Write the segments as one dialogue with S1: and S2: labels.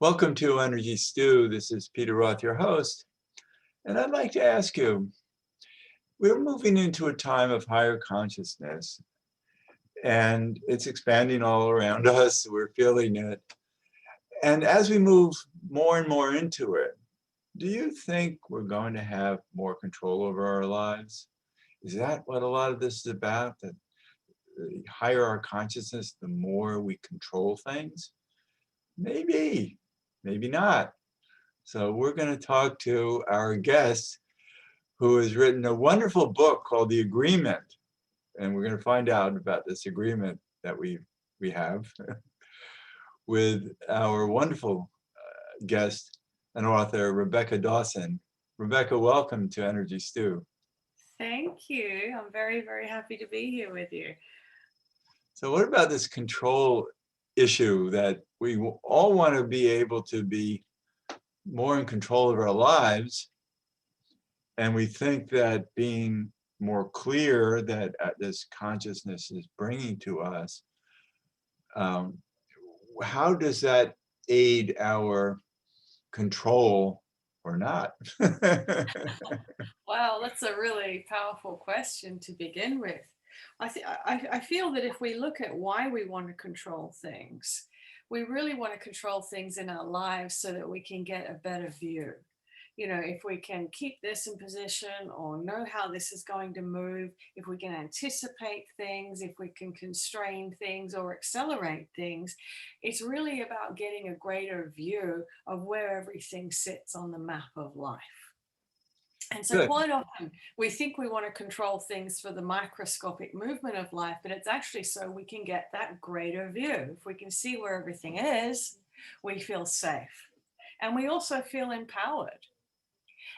S1: Welcome to Energy Stew. This is Peter Roth, your host. And I'd like to ask you, we're moving into a time of higher consciousness, and it's expanding all around us. We're feeling it. And as we move more and more into it, do you think we're going to have more control over our lives? Is that what a lot of this is about? That the higher our consciousness, the more we control things? Maybe, maybe not. So we're going to talk to our guest who has written a wonderful book called The Agreement. And we're going to find out about this agreement that we have with our wonderful guest and author, Rebecca Dawson. Rebecca, welcome to Energy Stew.
S2: Thank you. I'm very, very happy to be here with you.
S1: So what about this control issue that we all want to be able to be more in control of our lives? And we think that being more clear that this consciousness is bringing to us, how does that aid our control or not?
S2: Wow, that's a really powerful question to begin with. I feel that if we look at why we want to control things, we really want to control things in our lives so that we can get a better view. If we can keep this in position or know how this is going to move, if we can anticipate things, if we can constrain things or accelerate things, it's really about getting a greater view of where everything sits on the map of life. And so
S1: Good.
S2: quite often we think we want to control things for the microscopic movement of life, but it's actually so we can get that greater view. If we can see where everything is, we feel safe. And we also feel empowered.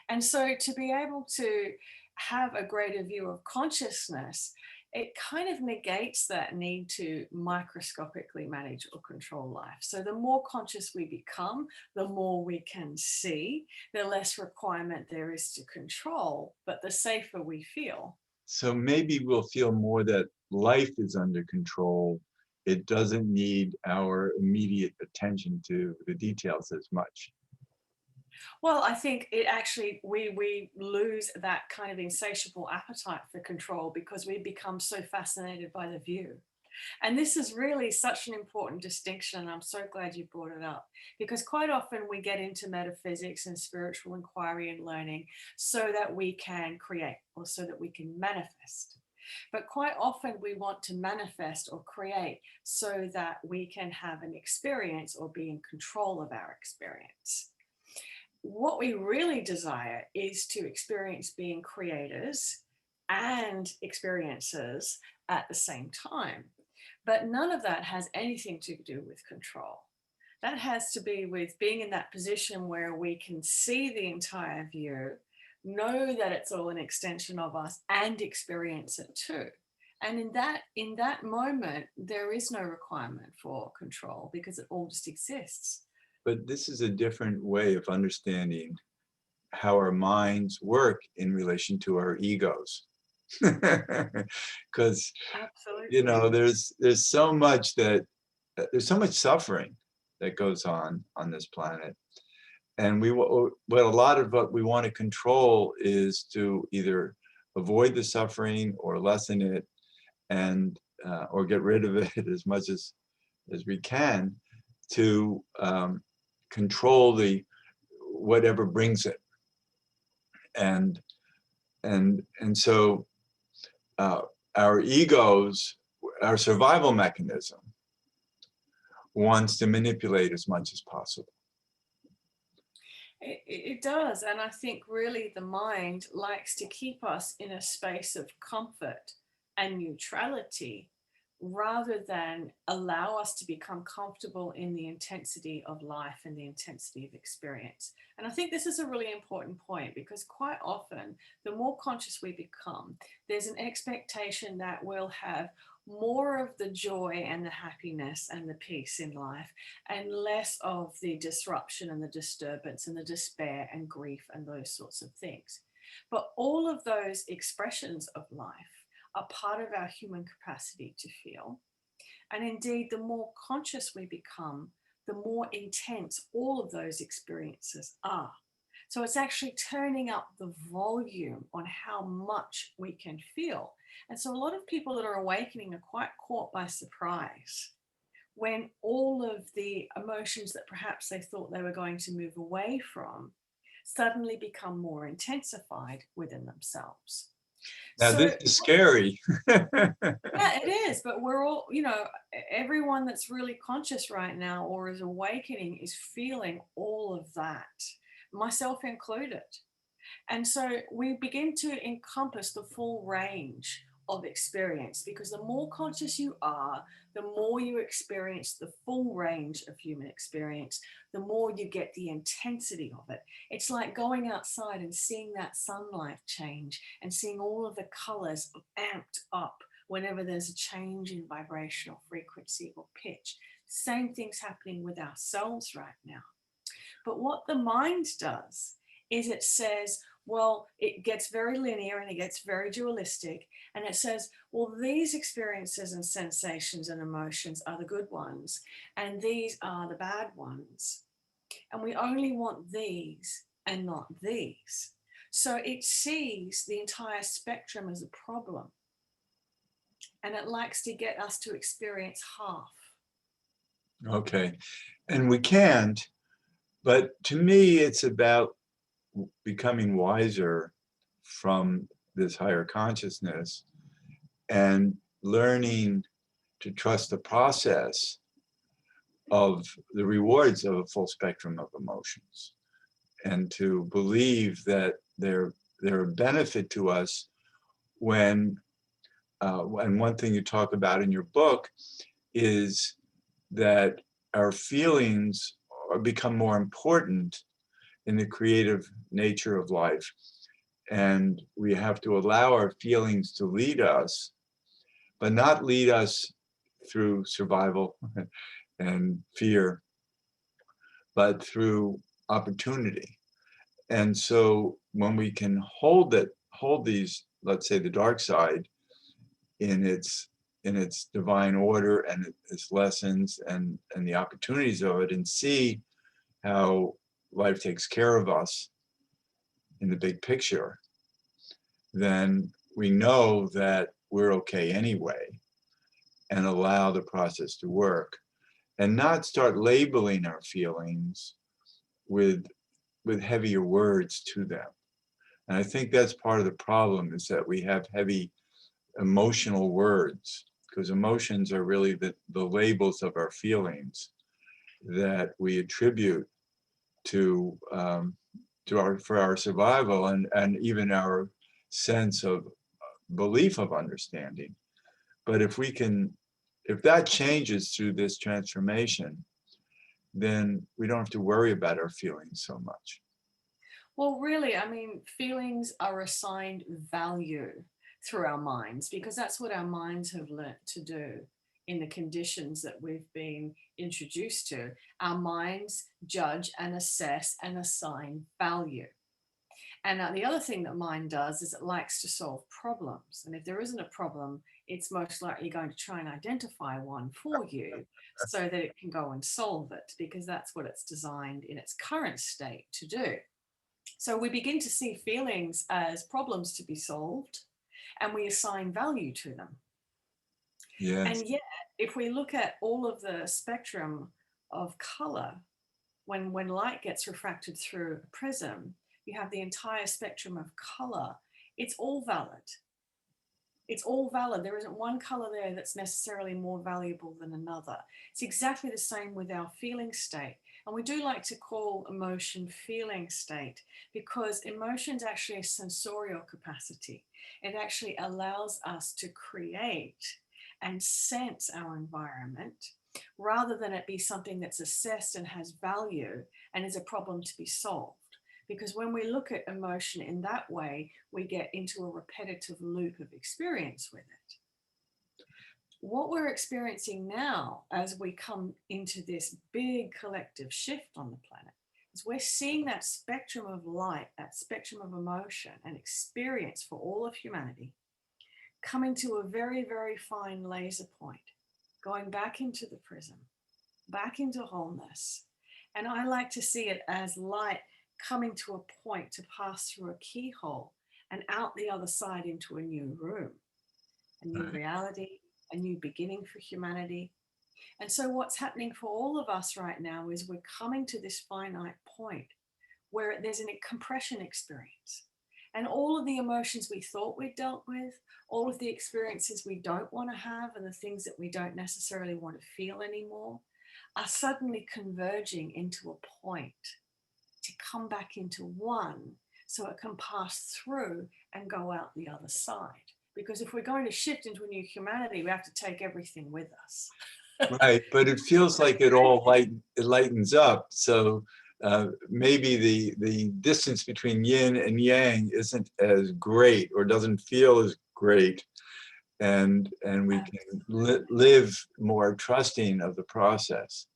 S2: And so to be able to have a greater view of consciousness, it kind of negates that need to microscopically manage or control life. So the more conscious we become, the more we can see, the less requirement there is to control, but the safer we feel.
S1: So maybe we'll feel more that life is under control. It doesn't need our immediate attention to the details as much.
S2: Well, I think it actually, we lose that kind of insatiable appetite for control because we become so fascinated by the view. And this is really such an important distinction. And I'm so glad you brought it up because quite often we get into metaphysics and spiritual inquiry and learning so that we can create or so that we can manifest. But quite often we want to manifest or create so that we can have an experience or be in control of our experience. What we really desire is to experience being creators and experiencers at the same time. But none of that has anything to do with control. That has to be with being in that position where we can see the entire view, know that it's all an extension of us, and experience it too. And in that moment, there is no requirement for control because it all just exists.
S1: But this is a different way of understanding how our minds work in relation to our egos. Because
S2: Absolutely.
S1: there's so much that there's so much suffering that goes on this planet, and what a lot of what we want to control is to either avoid the suffering or lessen it, and or get rid of it as much as we can to control the whatever brings it, and so uh, our egos, our survival mechanism, wants to manipulate as much as possible.
S2: It does. And I think really the mind likes to keep us in a space of comfort and neutrality rather than allow us to become comfortable in the intensity of life and the intensity of experience. And I think this is a really important point because quite often, the more conscious we become, there's an expectation that we'll have more of the joy and the happiness and the peace in life and less of the disruption and the disturbance and the despair and grief and those sorts of things. But all of those expressions of life are part of our human capacity to feel. And indeed, the more conscious we become, the more intense all of those experiences are. So it's actually turning up the volume on how much we can feel. And so a lot of people that are awakening are quite caught by surprise when all of the emotions that perhaps they thought they were going to move away from suddenly become more intensified within themselves.
S1: Now,
S2: So,
S1: this is scary.
S2: yeah, it is, but we're all, everyone that's really conscious right now or is awakening is feeling all of that, myself included. And so we begin to encompass the full range of experience because the more conscious you are, the more you experience the full range of human experience, the more you get the intensity of it. It's like going outside and seeing that sunlight change and seeing all of the colors amped up whenever there's a change in vibrational frequency or pitch. Same thing's happening with ourselves right now. But what the mind does is it says, well, it gets very linear and it gets very dualistic. And it says, well, these experiences and sensations and emotions are the good ones, and these are the bad ones. And we only want these and not these. So it sees the entire spectrum as a problem. And it likes to get us to experience half.
S1: Okay. And we can't, but to me, it's about becoming wiser from this higher consciousness and learning to trust the process of the rewards of a full spectrum of emotions, and to believe that they're a benefit to us when, and one thing you talk about in your book is that our feelings become more important in the creative nature of life. And we have to allow our feelings to lead us, but not lead us through survival and fear, but through opportunity. And so when we can hold these, let's say the dark side in its divine order and its lessons and the opportunities of it, and see how life takes care of us in the big picture, then we know that we're okay anyway, and allow the process to work and not start labeling our feelings with heavier words to them. And I think that's part of the problem, is that we have heavy emotional words, because emotions are really the labels of our feelings that we attribute to for our survival and even our sense of belief of understanding. But if that changes through this transformation, then we don't have to worry about our feelings so much.
S2: Well, really, I mean, feelings are assigned value through our minds because that's what our minds have learnt to do in the conditions that we've been introduced to. Our minds judge and assess and assign value. And the other thing that mind does is it likes to solve problems. And if there isn't a problem, it's most likely going to try and identify one for you so that it can go and solve it, because that's what it's designed in its current state to do. So we begin to see feelings as problems to be solved, and we assign value to them.
S1: Yes.
S2: And yet, if we look at all of the spectrum of color, when light gets refracted through a prism, you have the entire spectrum of color. It's all valid. It's all valid. There isn't one color there that's necessarily more valuable than another. It's exactly the same with our feeling state. And we do like to call emotion feeling state because emotion is actually a sensorial capacity. It actually allows us to create and sense our environment rather than it be something that's assessed and has value and is a problem to be solved. Because when we look at emotion in that way, we get into a repetitive loop of experience with it. What we're experiencing now as we come into this big collective shift on the planet is we're seeing that spectrum of light, that spectrum of emotion and experience for all of humanity coming to a very, very fine laser point, going back into the prism. back into wholeness. And I like to see it as light coming to a point to pass through a keyhole and out the other side into a new room, a new
S1: Right.
S2: reality, a new beginning for humanity. And so, what's happening for all of us right now is we're coming to this finite point where there's a compression experience. And all of the emotions we thought we dealt with, all of the experiences we don't want to have, and the things that we don't necessarily want to feel anymore are suddenly converging into a point to come back into one so it can pass through and go out the other side. Because if we're going to shift into a new humanity, we have to take everything with us.
S1: Right, but it feels like it lightens up. So maybe the distance between yin and yang isn't as great, or doesn't feel as great, and we can live more trusting of the process.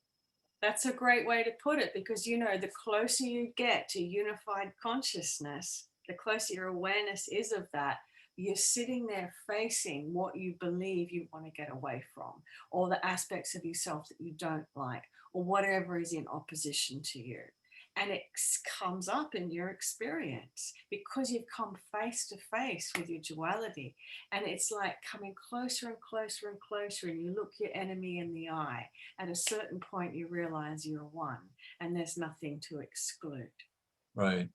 S2: That's a great way to put it, because the closer you get to unified consciousness, the closer your awareness is of that, you're sitting there facing what you believe you want to get away from, or the aspects of yourself that you don't like, or whatever is in opposition to you. And it comes up in your experience because you've come face to face with your duality. And it's like coming closer and closer and closer, and you look your enemy in the eye. At a certain point, you realize you're one and there's nothing to exclude.
S1: Right,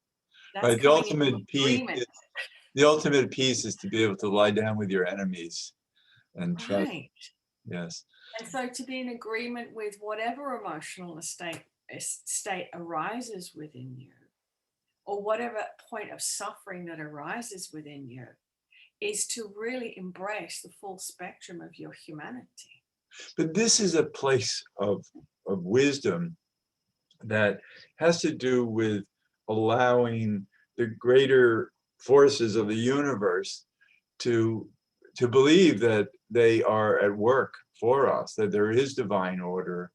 S2: That's
S1: right.
S2: coming into agreement.
S1: The ultimate peace is to be able to lie down with your enemies and trust.
S2: Right.
S1: Yes.
S2: And so to be in agreement with whatever emotional state arises within you, or whatever point of suffering that arises within you, is to really embrace the full spectrum of your humanity.
S1: But this is a place of wisdom that has to do with allowing the greater forces of the universe to to believe that they are at work for us, that there is divine order,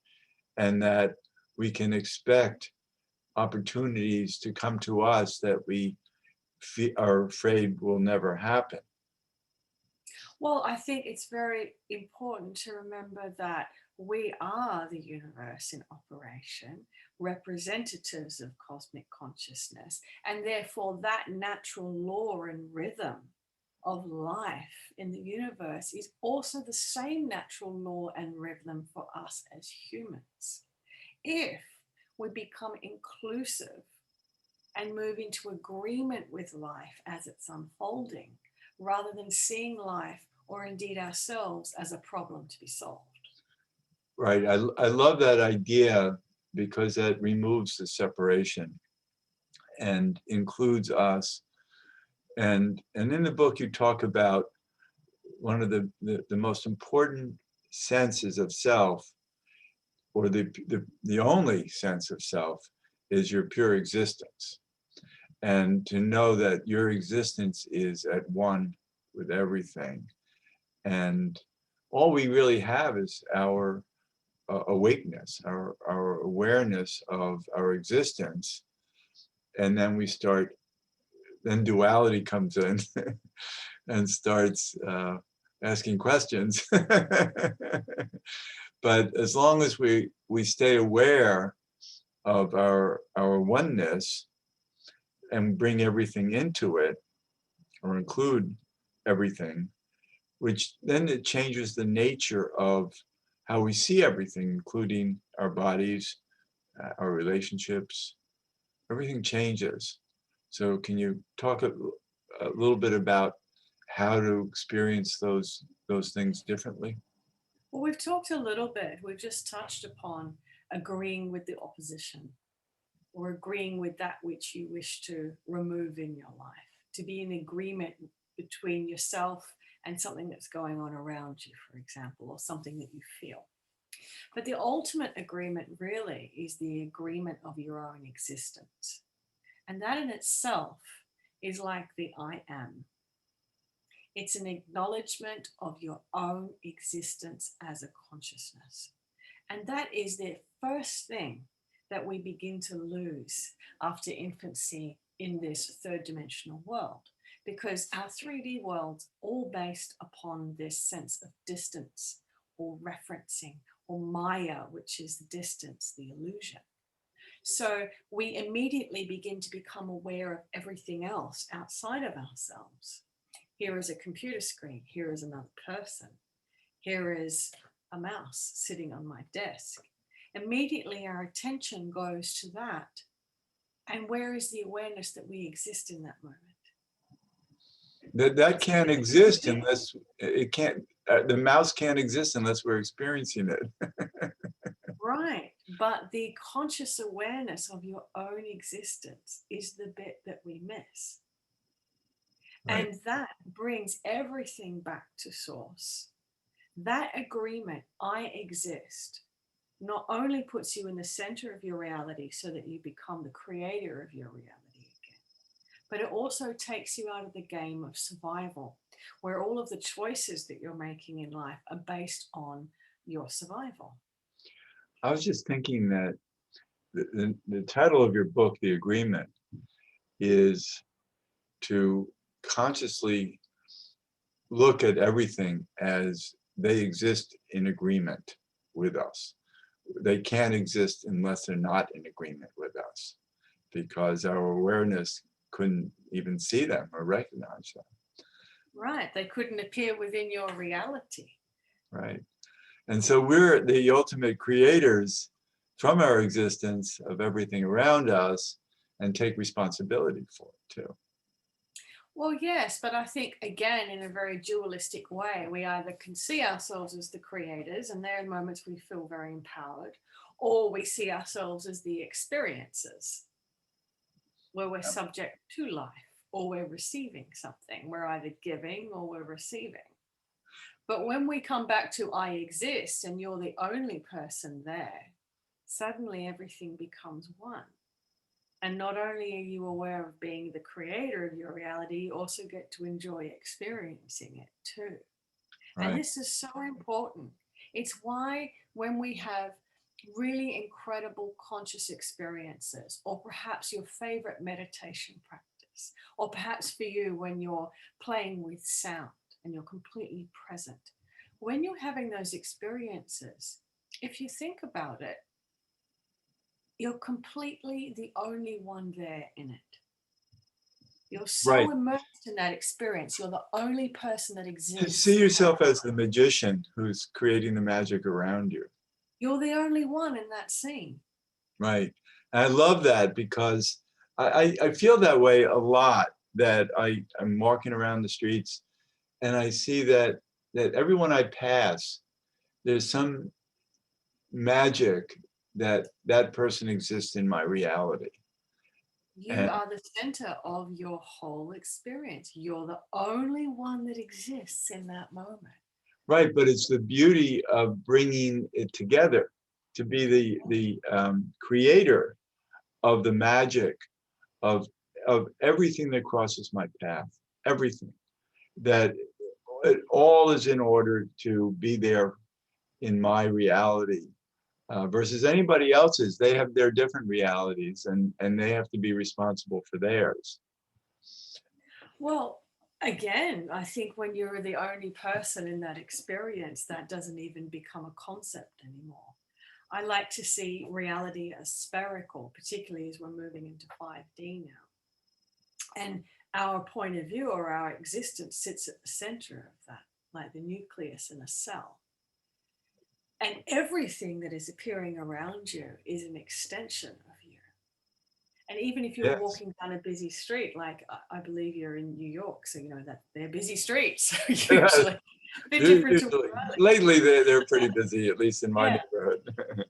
S1: and that we can expect opportunities to come to us that we are afraid will never happen.
S2: Well, I think it's very important to remember that we are the universe in operation, representatives of cosmic consciousness, and therefore that natural law and rhythm of life in the universe is also the same natural law and rhythm for us as humans. If we become inclusive and move into agreement with life as it's unfolding, rather than seeing life or indeed ourselves as a problem to be solved.
S1: Right. I love that idea because that removes the separation and includes us. And in the book, you talk about one of the most important senses of self, or the only sense of self, is your pure existence. And to know that your existence is at one with everything. And all we really have is our awakeness, our awareness of our existence. And then then duality comes in and starts asking questions. But as long as we stay aware of our oneness and bring everything into it, or include everything, which then it changes the nature of how we see everything, including our bodies, our relationships, everything changes. So can you talk a little bit about how to experience those things differently?
S2: Well, we've talked a little bit, we've just touched upon agreeing with the opposition, or agreeing with that which you wish to remove in your life, to be in agreement between yourself and something that's going on around you, for example, or something that you feel. But the ultimate agreement really is the agreement of your own existence. And that in itself is like the I am. It's an acknowledgement of your own existence as a consciousness. And that is the first thing that we begin to lose after infancy in this third dimensional world. Because our 3D world's all based upon this sense of distance, or referencing, or Maya, which is the distance, the illusion. So we immediately begin to become aware of everything else outside of ourselves. Here is a computer screen. Here is another person. Here is a mouse sitting on my desk. Immediately our attention goes to that. And where is the awareness that we exist in that moment?
S1: That can't exist unless it can't, the mouse can't exist unless we're experiencing it.
S2: Right. But the conscious awareness of your own existence is the bit that we miss.
S1: Right.
S2: And that brings everything back to source. That agreement, I exist, not only puts you in the center of your reality so that you become the creator of your reality again, but it also takes you out of the game of survival, where all of the choices that you're making in life are based on your survival.
S1: I was just thinking that the title of your book, The Agreement, is to consciously look at everything as they exist in agreement with us. They can't exist unless they're not in agreement with us, because our awareness couldn't even see them or recognize them.
S2: Right. They couldn't appear within your reality.
S1: Right. And so we're the ultimate creators from our existence of everything around us and take responsibility for it too.
S2: Well, yes, but I think, again, in a very dualistic way, we either can see ourselves as the creators, and there are moments we feel very empowered, or we see ourselves as the experiencers, where we're subject to life, or we're receiving something. We're either giving or we're receiving. But when we come back to I exist and you're the only person there, suddenly everything becomes one. And not only are you aware of being the creator of your reality, you also get to enjoy experiencing it too. And
S1: Right.
S2: this is so important. It's why when we have really incredible conscious experiences, or perhaps your favorite meditation practice, or perhaps for you when you're playing with sound and you're completely present, when you're having those experiences, if you think about it, you're completely the only one there in it. You're
S1: Right.
S2: so immersed in that experience. You're the only person that exists.
S1: See yourself as the magician who's creating the magic around you.
S2: You're the only one in that scene.
S1: Right. And I love that because I feel that way a lot, that I'm walking around the streets and I see that everyone I pass, there's some magic that person exists in my reality.
S2: You
S1: And
S2: are the center of your whole experience. You're the only one that exists in that moment.
S1: right, but it's the beauty of bringing it together to be the creator of the magic of everything that crosses my path, everything, that it all is in order to be there in my reality, versus anybody else's. They have their different realities, and they have to be responsible for theirs.
S2: Well, again, I think when you're the only person in that experience, that doesn't even become a concept anymore. I like to see reality as spherical, particularly as we're moving into 5D now. And our point of view or our existence sits at the center of that, like the nucleus in a cell. And everything that is appearing around you is an extension of you. And even if you're
S1: Yes.
S2: walking down a busy street, like I believe you're in New York, so you know that they're busy streets usually. A bit different to where
S1: Usually,
S2: I live.
S1: lately they're pretty busy, at least in my
S2: Yeah.
S1: neighborhood.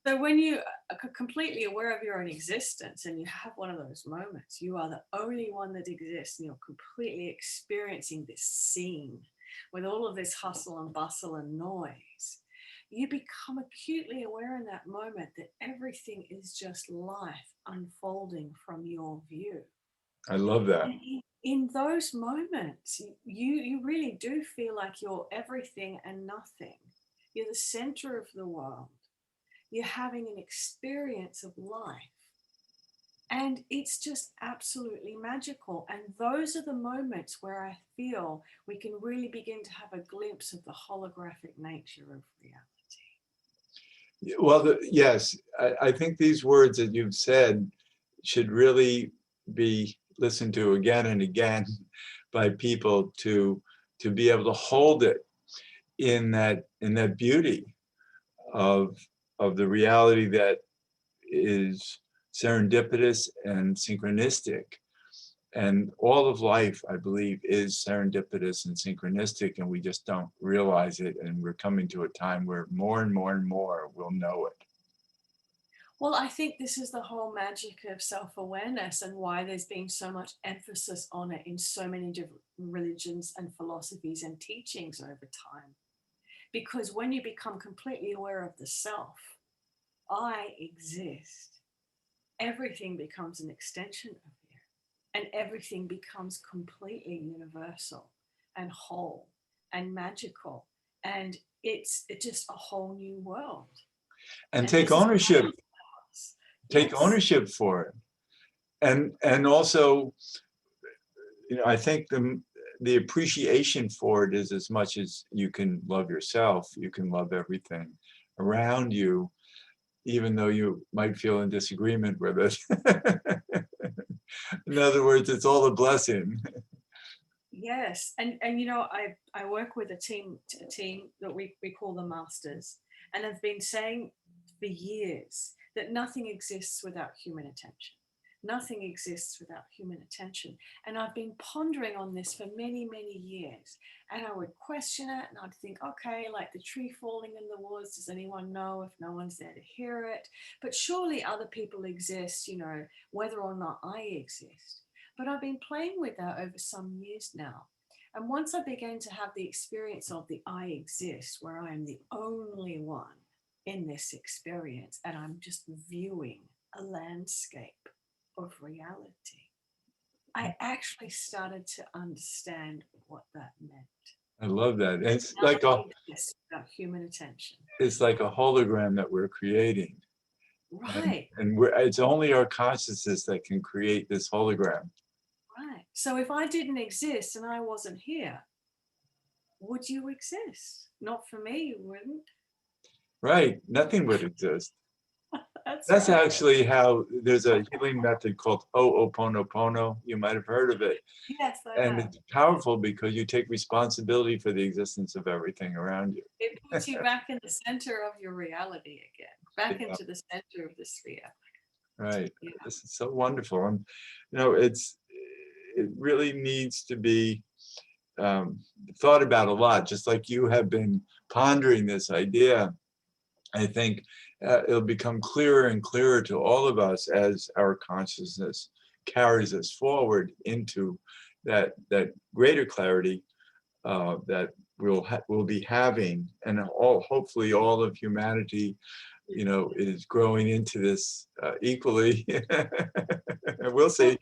S2: So when you are completely aware of your own existence and you have one of those moments, you are the only one that exists, and you're completely experiencing this scene with all of this hustle and bustle and noise. You become acutely aware in that moment that everything is just life unfolding from your view.
S1: I love that.
S2: And in those moments, you really do feel like you're everything and nothing. You're the center of the world. You're having an experience of life. And it's just absolutely magical. And those are the moments where I feel we can really begin to have a glimpse of the holographic nature of reality.
S1: Well, yes, I think these words that you've said should really be listened to again and again by people to be able to hold it in that beauty of the reality that is serendipitous and synchronistic. And all of life, I believe, is serendipitous and synchronistic, and we just don't realize it. And we're coming to a time where more and more and more will know it.
S2: Well, I think this is the whole magic of self-awareness and why there's been so much emphasis on it in so many different religions and philosophies and teachings over time. Because when you become completely aware of the self, I exist, everything becomes an extension of you, and everything becomes completely universal and whole and magical. And it's just a whole new world.
S1: And
S2: And
S1: take
S2: this is
S1: ownership, take
S2: yes.
S1: ownership for it. And also, I think the appreciation for it is as much as you can love yourself, you can love everything around you, even though you might feel in disagreement with it. In other words, it's all a blessing.
S2: Yes, and I work with a team that we call the masters, and I've been saying for years that nothing exists without human attention. Nothing exists without human attention. And I've been pondering on this for many, many years. And I would question it and I'd think, okay, like the tree falling in the woods, does anyone know if no one's there to hear it? But surely other people exist, whether or not I exist. But I've been playing with that over some years now. And once I began to have the experience of the I exist, where I am the only one in this experience, and I'm just viewing a landscape of reality, I actually started to understand what that meant.
S1: I love that.
S2: Nothing exists without human attention.
S1: It's like a hologram that we're creating.
S2: Right,
S1: And it's only our consciousness that can create this hologram.
S2: right. So if I didn't exist and I wasn't here, would you exist? Not for me, you wouldn't.
S1: Right. Nothing would exist.
S2: That's
S1: That's
S2: right.
S1: actually how there's a healing method called Ho'oponopono. You might have heard of it.
S2: Yes, I
S1: And
S2: have.
S1: it's powerful because you take responsibility for the existence of everything around you.
S2: It puts you back in the center of your reality again, back
S1: Yeah,
S2: into the center of the sphere.
S1: right.
S2: Yeah.
S1: This is so wonderful. And, it really needs to be um, thought about a lot, just like you have been pondering this idea. I think it'll become clearer and clearer to all of us as our consciousness carries us forward into that greater clarity that we'll be having, and hopefully all of humanity, is growing into this equally. We'll see.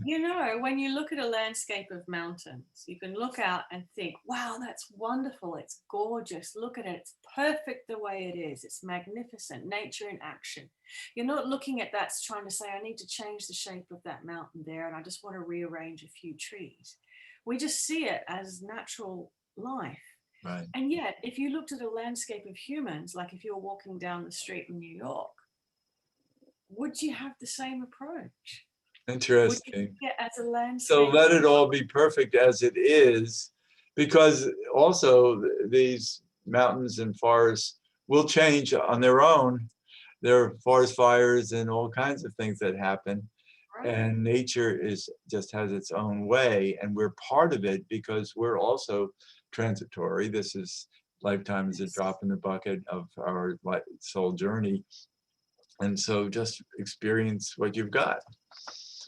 S2: When you look at a landscape of mountains, you can look out and think, wow, that's wonderful. It's gorgeous. Look at it. It's perfect the way it is. It's magnificent. Nature in action. You're not looking at that trying to say, I need to change the shape of that mountain there, and I just want to rearrange a few trees. We just see it as natural life.
S1: Right.
S2: And yet, if you looked at a landscape of humans, like if you were walking down the street in New York, would you have the same approach? Would you
S1: Interesting.
S2: see it as a
S1: So
S2: landscape
S1: let
S2: of
S1: it all be perfect as it is, because also these mountains and forests will change on their own. There are forest fires and all kinds of things that happen.
S2: right?
S1: And nature just has its own way, and we're part of it because we're also transitory. This is lifetime is a
S2: Yes.
S1: drop in the bucket of our soul journey. And so just experience what you've got.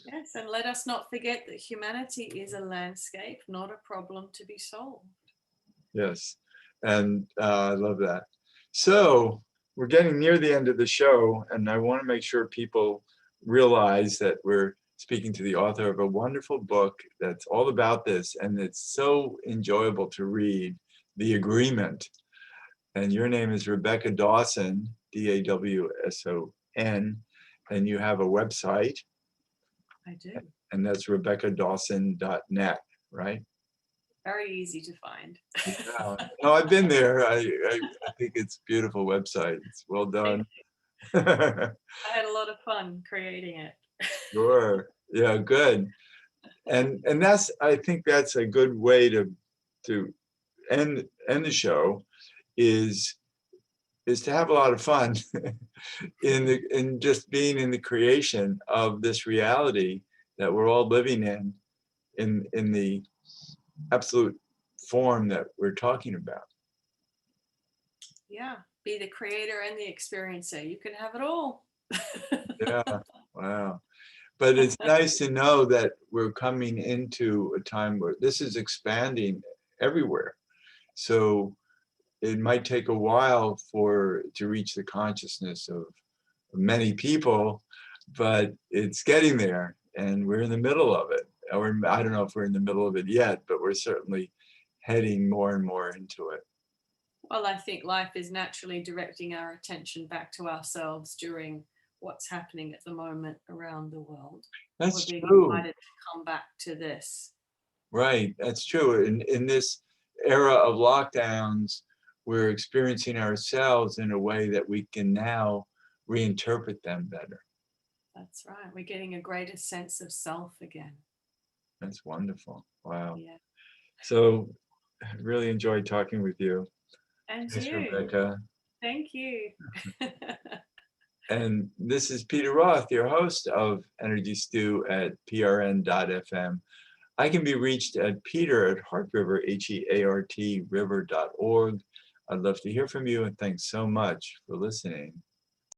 S2: Yes, and let us not forget that humanity is a landscape, not a problem to be solved.
S1: Yes. And I love that. So we're getting near the end of the show, and I want to make sure people realize that we're speaking to the author of a wonderful book that's all about this, and it's so enjoyable to read, The Agreement. And your name is Rebecca Dawson, Dawson, and you have a website,
S2: I do.
S1: and that's RebeccaDawson.net, right?
S2: very easy to find.
S1: Yeah. No, I've been there. I think it's a beautiful website. It's well
S2: Thank
S1: done.
S2: you. I had a lot of fun creating it.
S1: Sure. Yeah, good. And that's, I think that's a good way to end the show is to have a lot of fun in just being in the creation of this reality that we're all living in the absolute form that we're talking about.
S2: Yeah, be the creator and the experiencer. You can have it all.
S1: Yeah, wow. But it's nice to know that we're coming into a time where this is expanding everywhere. So it might take a while to reach the consciousness of many people, but it's getting there, and we're in the middle of it. Or I don't know if we're in the middle of it yet, but we're certainly heading more and more into it.
S2: Well, I think life is naturally directing our attention back to ourselves during what's happening at the moment around the world. We're
S1: That's
S2: being
S1: true.
S2: invited to come back to this.
S1: Right, that's true. In this era of lockdowns, we're experiencing ourselves in a way that we can now reinterpret them better.
S2: That's right. We're getting a greater sense of self again.
S1: That's wonderful. Wow.
S2: Yeah.
S1: So I really enjoyed talking with you.
S2: And
S1: Thanks,
S2: you.
S1: Rebecca.
S2: Thank you.
S1: And this is Peter Roth, your host of Energy Stew at prn.fm. I can be reached at peter@heartriver, HEART river.org. I'd love to hear from you, and thanks so much for listening.